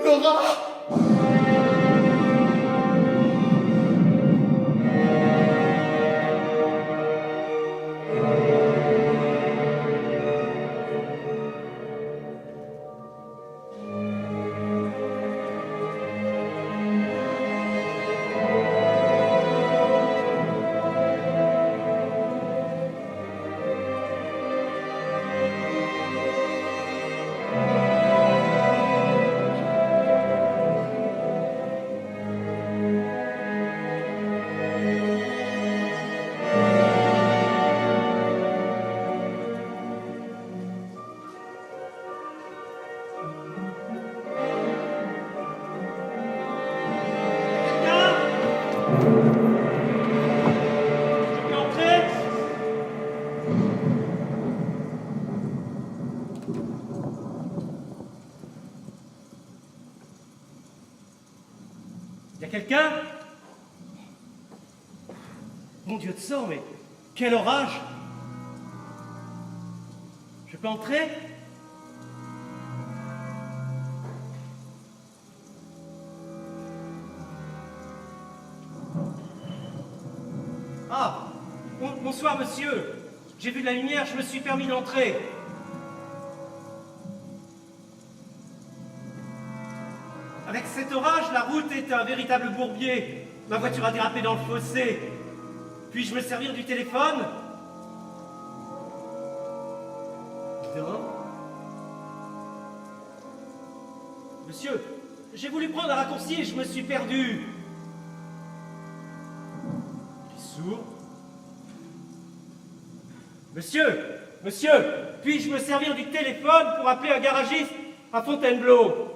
Laura! Y a quelqu'un? Mon Dieu de sang, mais quel orage! Je peux entrer? Ah! Bonsoir, monsieur! J'ai vu de la lumière, je me suis permis d'entrer. Avec cet orage, la route est un véritable bourbier. Ma voiture a dérapé dans le fossé. Puis-je me servir du téléphone? Non. Monsieur, j'ai voulu prendre un raccourci et je me suis perdu. Il est sourd. Monsieur, puis-je me servir du téléphone pour appeler un garagiste à Fontainebleau?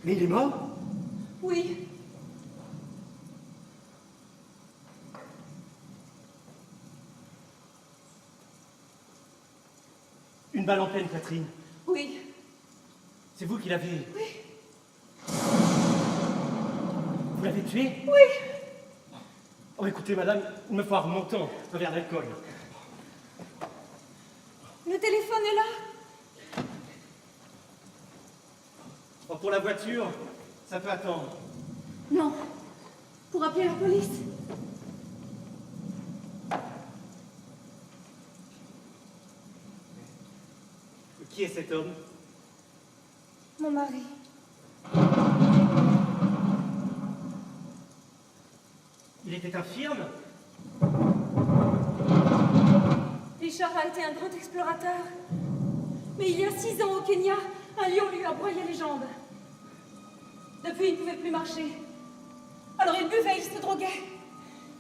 Mais il est mort? Oui. Une balle en pleine, Catherine. Oui. C'est vous qui l'avez... Oui. Vous l'avez tué? Oui. Oh, écoutez, madame, il me faut un remontant, un verre d'alcool. Le téléphone est là. Oh, pour la voiture, ça peut attendre. Non. Pour appeler la police. Qui est cet homme? Mon mari. Il était infirme? Richard a été un grand explorateur. Mais il y a 6 ans au Kenya, un lion lui a broyé les jambes. Depuis, il ne pouvait plus marcher. Alors il buvait, il se droguait.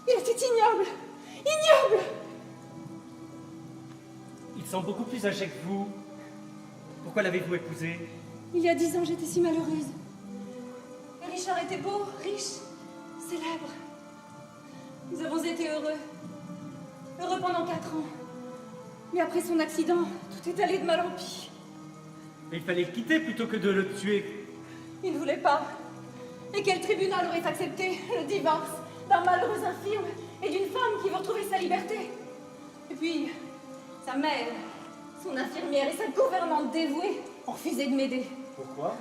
Il était ignoble. Ignoble! Il semble beaucoup plus âgé que vous. Pourquoi l'avez-vous épousé? Il y a 10 ans, j'étais si malheureuse. Et Richard était beau, riche, célèbre. Nous avons été heureux. Heureux pendant 4 ans. Mais après son accident, tout est allé de mal en pis. Mais il fallait le quitter plutôt que de le tuer. Il ne voulait pas. Et quel tribunal aurait accepté le divorce d'un malheureux infirme et d'une femme qui veut retrouver sa liberté? Et puis, sa mère, son infirmière et sa gouvernante dévouée ont refusé de m'aider. Pourquoi?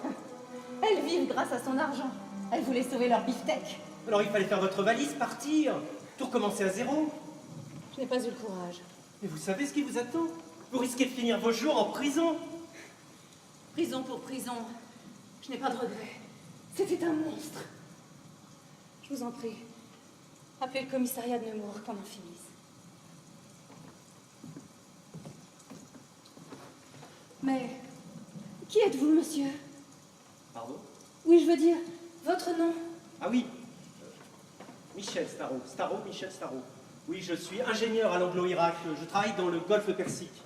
Elles vivent grâce à son argent. Elles voulaient sauver leur beefsteak. Alors il fallait faire votre valise, partir, tout recommencer à zéro. Je n'ai pas eu le courage. Mais vous savez ce qui vous attend? Vous risquez de finir vos jours en prison. Prison pour prison, je n'ai pas de regrets. C'était un monstre. Je vous en prie, appelez le commissariat de Nemours qu'on en finisse. Mais, qui êtes-vous, monsieur? Pardon? Oui, je veux dire, votre nom. Ah oui, Michel Starot, Michel Starot. Oui, je suis ingénieur à l'Anglo-Irak, je travaille dans le golfe Persique.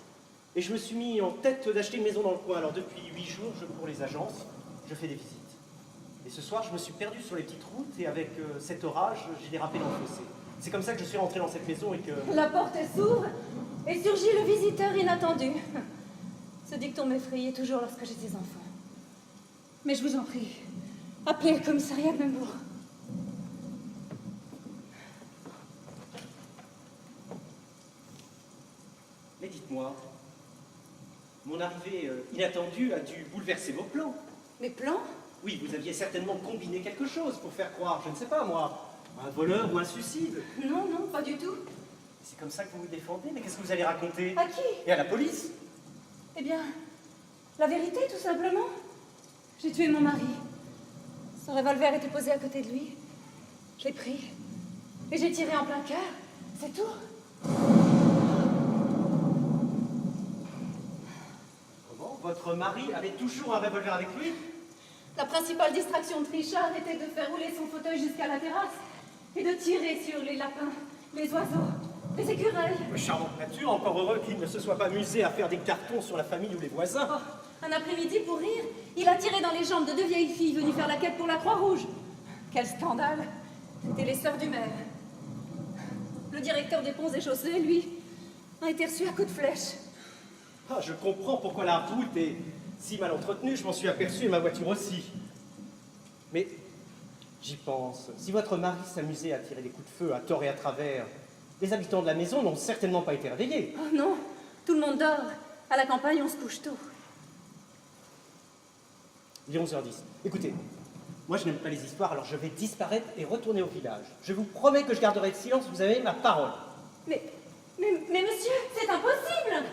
Et je me suis mis en tête d'acheter une maison dans le coin. Alors depuis 8 jours, je cours les agences, je fais des visites. Et ce soir, je me suis perdu sur les petites routes et avec cet orage, j'ai dérapé dans le fossé. C'est comme ça que je suis rentré dans cette maison et que... La porte s'ouvre et surgit le visiteur inattendu. Ce dicton m'effrayait toujours lorsque j'étais enfant. Mais je vous en prie, appelez le commissariat de Nemours. dites-moi. Mon arrivée inattendue a dû bouleverser vos plans. Mes plans? Oui, vous aviez certainement combiné quelque chose pour faire croire, je ne sais pas moi, un voleur ou un suicide. Non, non, pas du tout. C'est comme ça que vous vous défendez, mais qu'est-ce que vous allez raconter? À qui? Et à la police? Eh bien, la vérité, tout simplement. J'ai tué mon mari. Son revolver était posé à côté de lui. Je l'ai pris. Et j'ai tiré en plein cœur. C'est tout. Comment? Votre mari avait toujours un revolver avec lui? La principale distraction de Richard était de faire rouler son fauteuil jusqu'à la terrasse et de tirer sur les lapins, les oiseaux, les écureuils. Charmante nature, encore heureux qu'il ne se soit pas amusé à faire des cartons sur la famille ou les voisins. Oh, un après-midi, pour rire, il a tiré dans les jambes de 2 vieilles filles venues faire la quête pour la Croix-Rouge. Quel scandale! C'était les sœurs du maire. Le directeur des ponts et chaussées, lui, a été reçu à coups de flèche. Ah, je comprends pourquoi la route est si mal entretenue, je m'en suis aperçu et ma voiture aussi. Mais j'y pense, si votre mari s'amusait à tirer des coups de feu à tort et à travers, les habitants de la maison n'ont certainement pas été réveillés. Oh non, tout le monde dort. À la campagne, on se couche tôt. Il est 11h10. Écoutez, moi je n'aime pas les histoires, alors je vais disparaître et retourner au village. Je vous promets que je garderai le silence, vous avez ma parole. Mais monsieur, c'est impossible!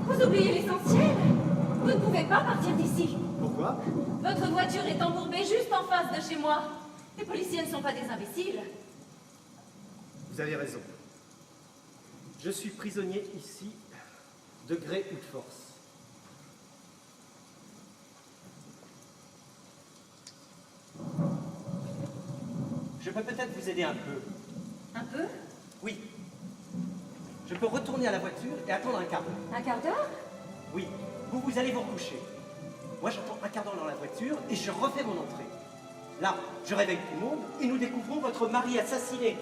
Vous oubliez l'essentiel. Vous ne pouvez pas partir d'ici. Pourquoi? Votre voiture est embourbée juste en face de chez moi. Les policiers ne sont pas des imbéciles. Vous avez raison. Je suis prisonnier ici, de gré ou de force. Je peux peut-être vous aider un peu. Un peu? Oui. Je peux retourner à la voiture et attendre un quart d'heure. Un quart d'heure? Oui. Vous allez vous recoucher. Moi, j'attends un quart d'heure dans la voiture et je refais mon entrée. Là, je réveille tout le monde et nous découvrons votre mari assassiné.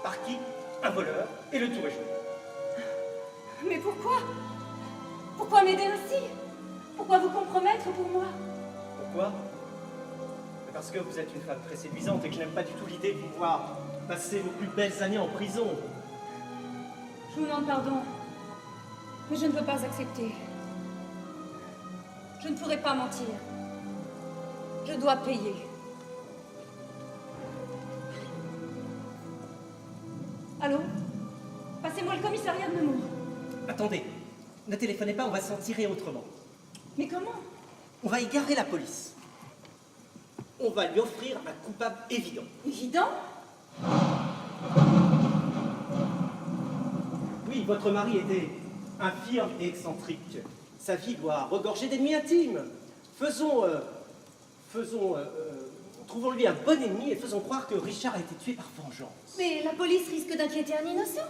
Par qui? Un voleur, et le tour est joué. Mais pourquoi? Pourquoi m'aider ainsi? Pourquoi vous compromettre pour moi? Pourquoi? Parce que vous êtes une femme très séduisante et que je n'aime pas du tout l'idée de vous voir passer vos plus belles années en prison. Je vous demande pardon, mais je ne veux pas accepter. Je ne pourrai pas mentir. Je dois payer. Allô? Passez-moi le commissariat de Nemours. Attendez, ne téléphonez pas, on va s'en tirer autrement. Mais comment? On va égarer la police. On va lui offrir un coupable évident. Évident? Oui, votre mari était infirme et excentrique. Sa vie doit regorger d'ennemis intimes. Trouvons-lui un bon ennemi et faisons croire que Richard a été tué par vengeance. Mais la police risque d'inquiéter un innocent.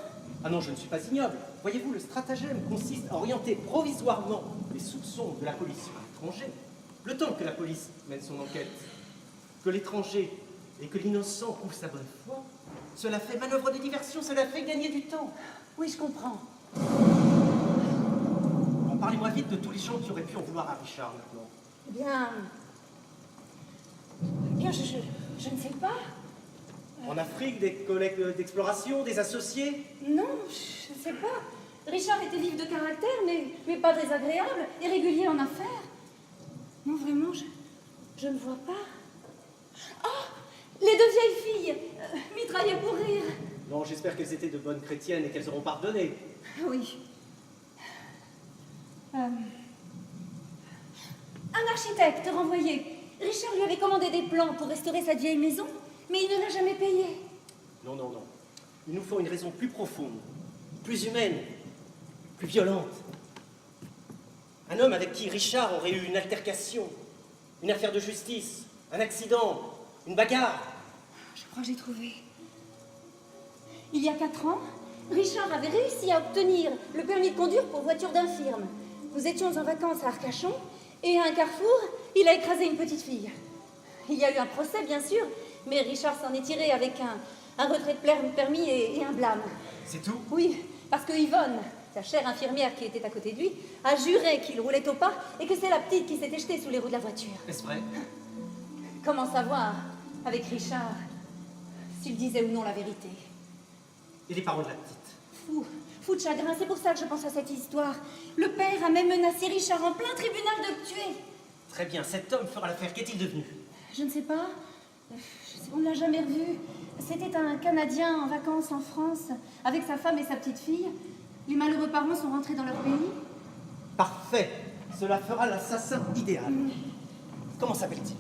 Ah non, je ne suis pas ignoble. Voyez-vous, le stratagème consiste à orienter provisoirement les soupçons de la police sur l'étranger, le temps que la police mène son enquête. Que l'étranger et que l'innocent prouvent sa bonne foi, cela fait manœuvre de diversion, cela fait gagner du temps. Oui, je comprends. Bon, parlez-moi vite de tous les gens qui auraient pu en vouloir à Richard maintenant. Eh bien, je ne sais pas. En Afrique, des collègues d'exploration, des associés? Non, je ne sais pas. Richard était vif de caractère, mais pas désagréable, et régulier en affaires. Non, vraiment, je ne vois pas. Ah! Les 2 vieilles filles mitraillaient pour rire. Non, j'espère qu'elles étaient de bonnes chrétiennes et qu'elles auront pardonné. Oui. Un architecte renvoyé. Richard lui avait commandé des plans pour restaurer sa vieille maison, mais il ne l'a jamais payé. Non, non, non. Il nous faut une raison plus profonde, plus humaine, plus violente. Un homme avec qui Richard aurait eu une altercation, une affaire de justice, un accident, une bagarre. Je crois que j'ai trouvé. Il y a 4 ans, Richard avait réussi à obtenir le permis de conduire pour voiture d'infirme. Nous étions en vacances à Arcachon, et à un carrefour, il a écrasé une petite fille. Il y a eu un procès, bien sûr, mais Richard s'en est tiré avec un retrait de permis et un blâme. C'est tout? Oui, parce que Yvonne, sa chère infirmière qui était à côté de lui, a juré qu'il roulait au pas et que c'est la petite qui s'était jetée sous les roues de la voiture. Est-ce vrai? Comment savoir, avec Richard, s'il disait ou non la vérité? Et les paroles de la petite? fou de chagrin, c'est pour ça que je pense à cette histoire. Le père a même menacé Richard en plein tribunal de le tuer. Très bien, cet homme fera l'affaire. Qu'est-il devenu? Je ne sais pas. On ne l'a jamais revu. C'était un Canadien en vacances en France, avec sa femme et sa petite fille. Les malheureux parents sont rentrés dans leur pays. Parfait. Cela fera l'assassin idéal. Comment s'appelle-t-il?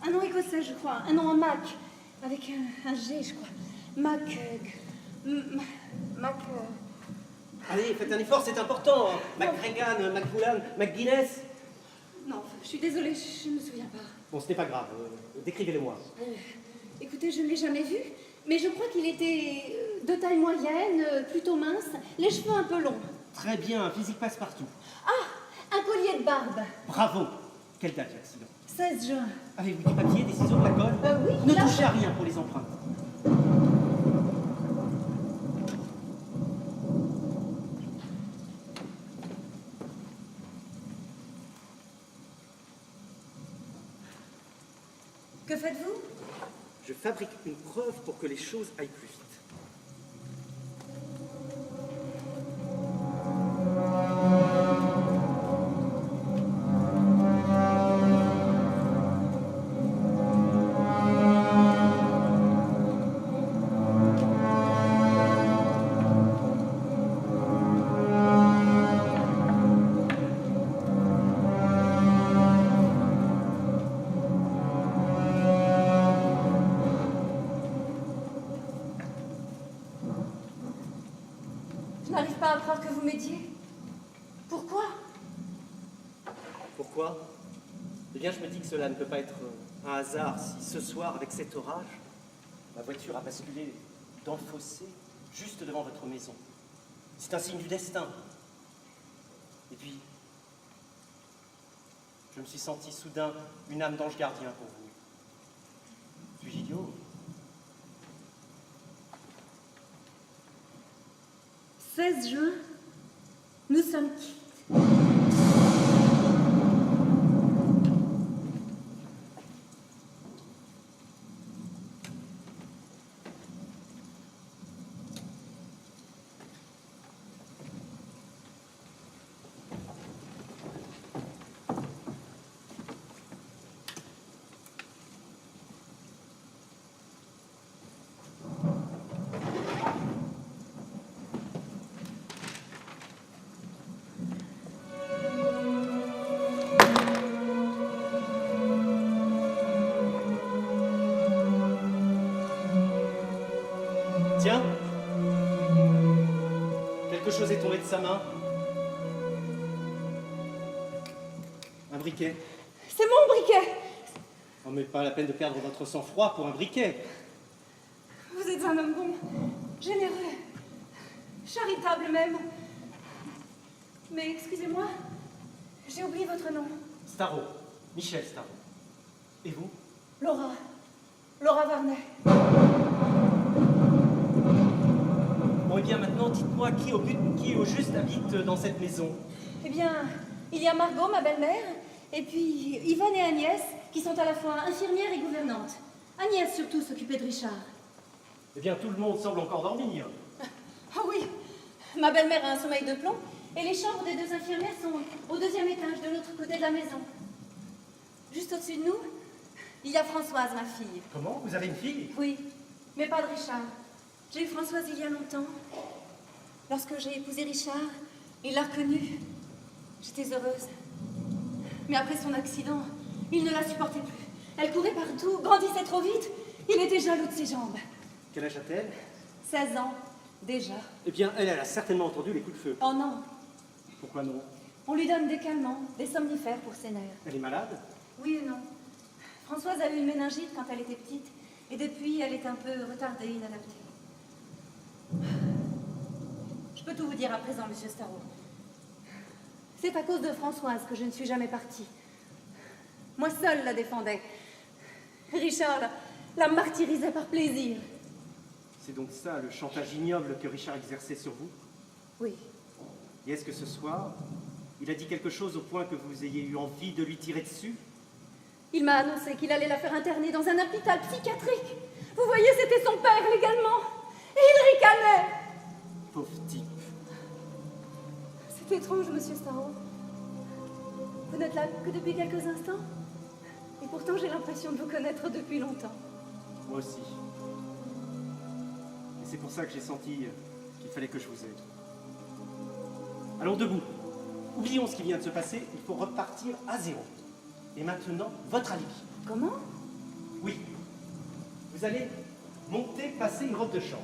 Un nom écossais, je crois. Un nom en Mac. Avec un G, je crois. Mac... Allez, faites un effort, c'est important. McGregor, McFullan, McGuinness. Non, je suis désolée, je ne me souviens pas. Bon, ce n'est pas grave. Décrivez-le-moi. Écoutez, je ne l'ai jamais vu, mais je crois qu'il était de taille moyenne, plutôt mince, les cheveux un peu longs. Très bien, un physique passe-partout. Ah, un collier de barbe. Bravo. Quelle date l'accident? 16 juin. Avez-vous du papier, des ciseaux, de la colle? Oui, Ne là. touchez à rien pour les empreintes. Que faites-vous? Je fabrique une preuve pour que les choses aillent plus vite. Je n'arrive pas à croire que vous m'aidiez. Pourquoi? Pourquoi? Eh bien, je me dis que cela ne peut pas être un hasard si ce soir, avec cet orage, ma voiture a basculé dans le fossé, juste devant votre maison. C'est un signe du destin. Et puis, je me suis senti soudain une âme d'ange gardien pour vous. Suis-je idiot? 16 juin, nous sommes quittes. Tiens, quelque chose est tombé de sa main. Un briquet. C'est mon briquet. Oh, mais pas la peine de perdre votre sang-froid pour un briquet. Vous êtes un homme bon, généreux, charitable même. Mais excusez-moi, j'ai oublié votre nom. Starro, Michel Starro. Et vous? Laura. Laura Varnet. Bon, et bien maintenant, dites-moi qui au juste habite dans cette maison? Eh bien, il y a Margot, ma belle-mère, et puis Yvonne et Agnès, qui sont à la fois infirmières et gouvernantes. Agnès surtout s'occupait de Richard. Eh bien, tout le monde semble encore dormir. Ah oui, ma belle-mère a un sommeil de plomb, et les chambres des deux infirmières sont au 2e étage, de l'autre côté de la maison. Juste au-dessus de nous, il y a Françoise, ma fille. Comment? Vous avez une fille? Oui, mais pas de Richard. J'ai eu Françoise il y a longtemps. Lorsque j'ai épousé Richard, il l'a reconnue. J'étais heureuse. Mais après son accident, il ne la supportait plus. Elle courait partout, grandissait trop vite. Il était jaloux de ses jambes. Quel âge a-t-elle? 16 ans, déjà. Eh bien, elle a certainement entendu les coups de feu. Oh non, Pourquoi non? on lui donne des calmants, des somnifères pour ses nerfs. Elle est malade? Oui et non. Françoise a eu une méningite quand elle était petite, et depuis, elle est un peu retardée, inadaptée. Je peux tout vous dire à présent, monsieur Starro. C'est à cause de Françoise que je ne suis jamais partie. Moi seule la défendais. Richard la martyrisait par plaisir. C'est donc ça, le chantage ignoble que Richard exerçait sur vous? Oui. Et est-ce que ce soir, il a dit quelque chose au point que vous ayez eu envie de lui tirer dessus? Il m'a annoncé qu'il allait la faire interner dans un hôpital psychiatrique. Vous voyez, c'était son père légalement. Et il ricanait. C'est étrange, monsieur Starro. Vous n'êtes là que depuis quelques instants? Et pourtant, j'ai l'impression de vous connaître depuis longtemps. Moi aussi. Et c'est pour ça que j'ai senti qu'il fallait que je vous aide. Allons debout. Oublions ce qui vient de se passer, il faut repartir à zéro. Et maintenant, votre alibi. Comment? Oui. Vous allez monter, passer une robe de chambre.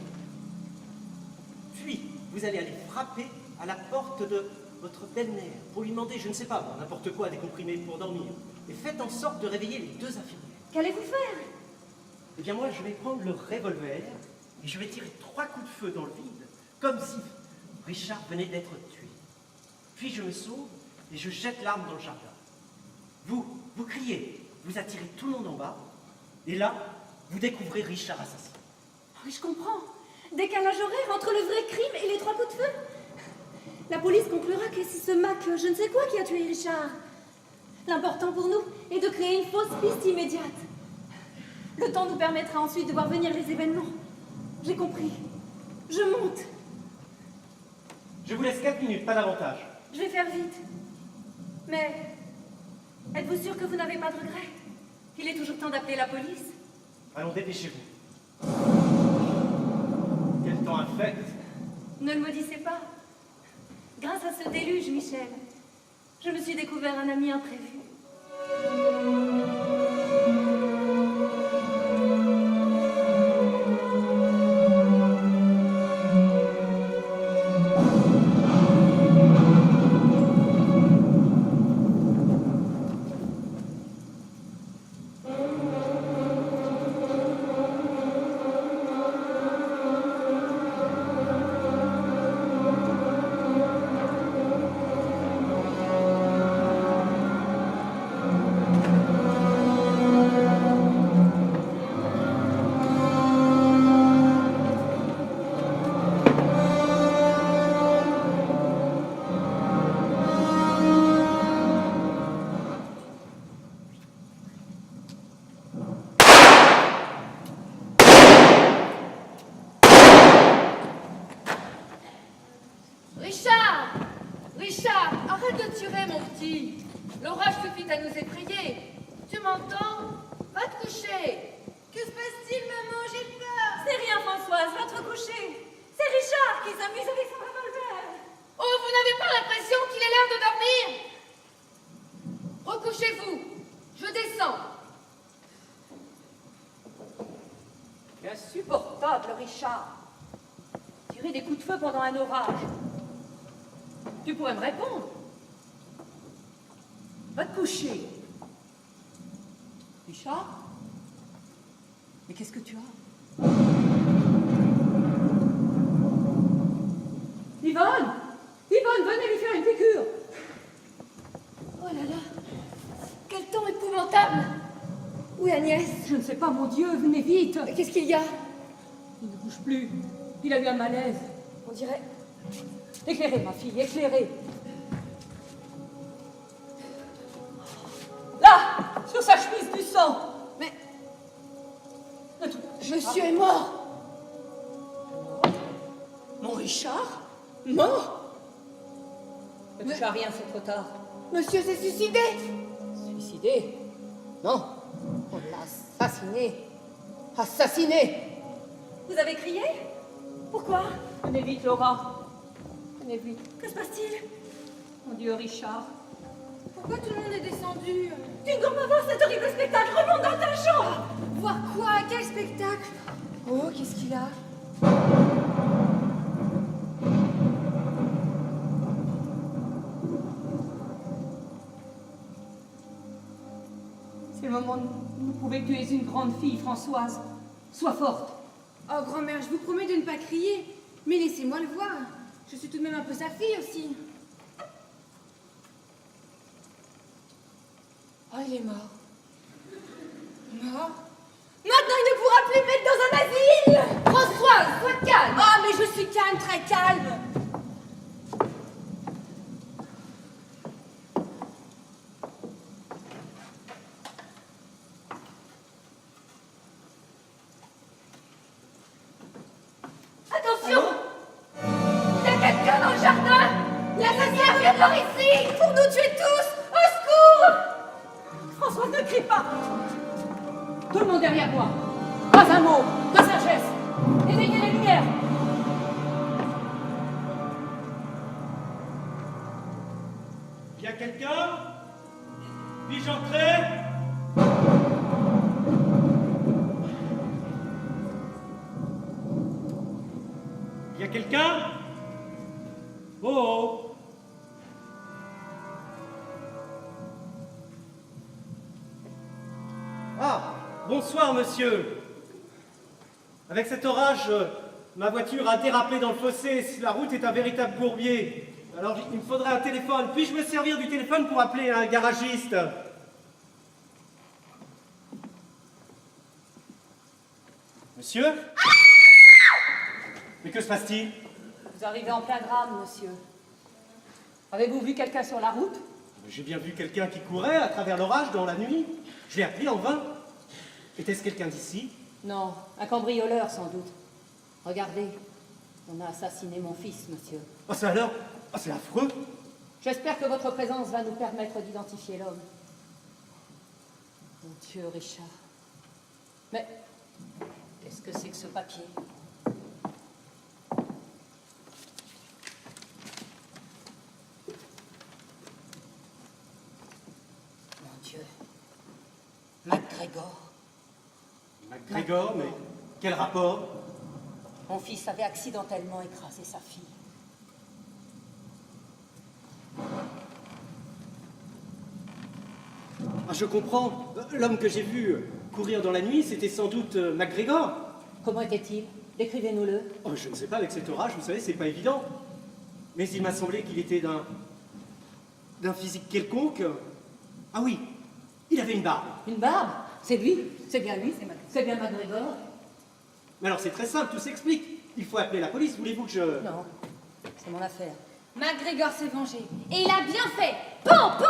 Puis, vous allez aller frapper à la porte de votre belle-mère pour lui demander, je ne sais pas, bon, n'importe quoi, des comprimés pour dormir. Et faites en sorte de réveiller les deux infirmières. Qu'allez-vous faire? Eh bien moi, je vais prendre le revolver et je vais tirer 3 coups de feu dans le vide, comme si Richard venait d'être tué. Puis je me sauve et je jette l'arme dans le jardin. Vous criez, vous attirez tout le monde en bas, et là, vous découvrez Richard assassiné. Oui, je comprends. Décalage horaire entre le vrai crime et les 3 coups de feu. La police conclura que c'est ce Mac, je ne sais quoi, qui a tué Richard. L'important pour nous est de créer une fausse piste immédiate. Le temps nous permettra ensuite de voir venir les événements. J'ai compris. Je monte. Je vous laisse 4 minutes, pas davantage. Je vais faire vite. Mais êtes-vous sûr que vous n'avez pas de regrets? Il est toujours temps d'appeler la police. Allons, dépêchez-vous. Quel temps infect. Ne le maudissez pas. Grâce à ce déluge, Michel, je me suis découvert un ami imprévu. Richard, arrête de tirer, mon petit. L'orage suffit à nous effrayer. Tu m'entends? Va te coucher. Que se passe-t-il, maman? J'ai peur. C'est rien, Françoise, va te coucher. C'est Richard qui s'amuse avec son revolver. Oh, vous n'avez pas l'impression qu'il est l'heure de dormir? Recouchez-vous. Je descends. Insupportable, Richard. Tirer des coups de feu pendant un orage. Tu pourrais me répondre. Va te coucher. Richard? Mais qu'est-ce que tu as? Yvonne! Yvonne, venez lui faire une piqûre! Oh là là, quel temps épouvantable. Où est Agnès? Je ne sais pas, mon Dieu, venez vite! Qu'est-ce qu'il y a? Il ne bouge plus. Il a eu un malaise. On dirait... Éclairez, ma fille, éclairez. Là, sur sa chemise du sang. Mais Ne touche pas. monsieur est mort. Mon Richard? Mort? Ne touche à rien, c'est trop tard. Monsieur s'est suicidé. Suicidé? Non. On l'a assassiné. Assassiné! Vous avez crié? Pourquoi? Venez vite, Laura. Venez vite. Que se passe-t-il? Mon Dieu, Richard. Pourquoi tout le monde est descendu? Tu ne dois pas voir cet horrible spectacle. Remonte dans ta chambre. Voir quoi? Quel spectacle? Oh, qu'est-ce qu'il a? C'est le moment de nous prouver que tu es une grande fille, Françoise. Sois forte. Oh, grand-mère, je vous promets de ne pas crier. Mais laissez-moi le voir. Je suis tout de même un peu sa fille aussi. Oh, il est mort. Mort? Maintenant, il ne pourra plus mettre dans un asile. Françoise, sois calme. Ah, mais je suis calme, très calme. Attention! Il y a quelqu'un dans le jardin! L'assassin par ici! Pour nous tuer tous! Au secours! Françoise, ne crie pas! Tout le monde derrière moi. Pas un mot, de sagesse. Éteignez les lumières. Il y a quelqu'un? Puis-je entrer? Il y a quelqu'un? Oh, oh. Ah, bonsoir, monsieur. Avec cet orage, ma voiture a dérapé dans le fossé. La route est un véritable bourbier. Alors, il me faudrait un téléphone. Puis-je me servir du téléphone pour appeler un garagiste? Monsieur? Mais que se passe-t-il? Vous arrivez en plein drame, monsieur. Avez-vous vu quelqu'un sur la route? J'ai bien vu quelqu'un qui courait à travers l'orage dans la nuit. Je l'ai appelé en vain. Était-ce quelqu'un d'ici? Non, un cambrioleur sans doute. Regardez, on a assassiné mon fils, monsieur. Oh, ça alors? Oh, c'est affreux. J'espère que votre présence va nous permettre d'identifier l'homme. Mon Dieu, Richard. Mais qu'est-ce que c'est que ce papier? Mon Dieu. MacGregor. MacGregor, mais quel rapport? Mon fils avait accidentellement écrasé sa fille. Ah, je comprends. L'homme que j'ai vu courir dans la nuit, c'était sans doute MacGregor. Comment était-il? Décrivez-nous-le. Oh, je ne sais pas, avec cet orage, vous savez, c'est pas évident. Mais il m'a semblé qu'il était d'un physique quelconque. Ah oui, il avait une barbe. Une barbe? C'est lui? C'est bien lui? C'est bien MacGregor? Mais alors c'est très simple, tout s'explique. Il faut appeler la police, voulez-vous que je... Non, c'est mon affaire. MacGregor s'est vengé. Et il a bien fait. Pan, pan!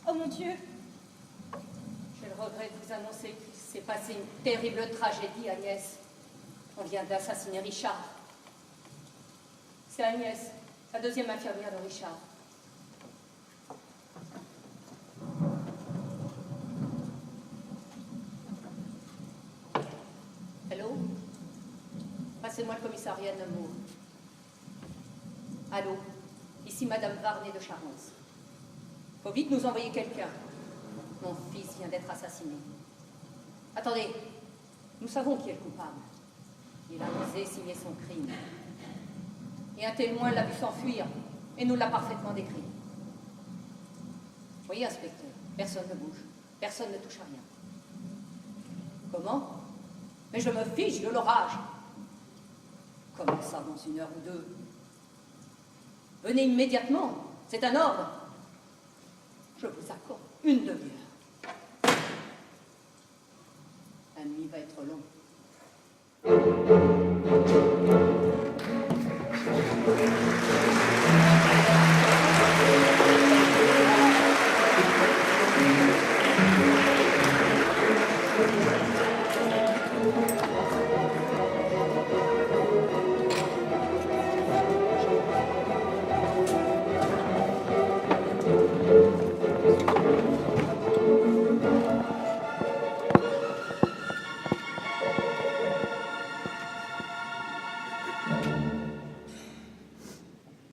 Oh mon Dieu! J'ai le regret de vous annoncer qu'il s'est passé une terrible tragédie, Agnès. On vient d'assassiner Richard. C'est Agnès, la deuxième infirmière de Richard. Allô? Passez-moi le commissariat de Nemours. Allô? Ici Madame Varney de Charence. Faut vite nous envoyer quelqu'un. Mon fils vient d'être assassiné. Attendez, nous savons qui est le coupable. Il a osé signer son crime. Et un témoin l'a vu s'enfuir et nous l'a parfaitement décrit. Voyez, inspecteur, personne ne bouge, personne ne touche à rien. Comment? Mais je me fiche de l'orage. Comment ça, dans 1 heure ou 2? Venez immédiatement, c'est un ordre. Je vous accorde 1 demi-heure. La nuit va être longue.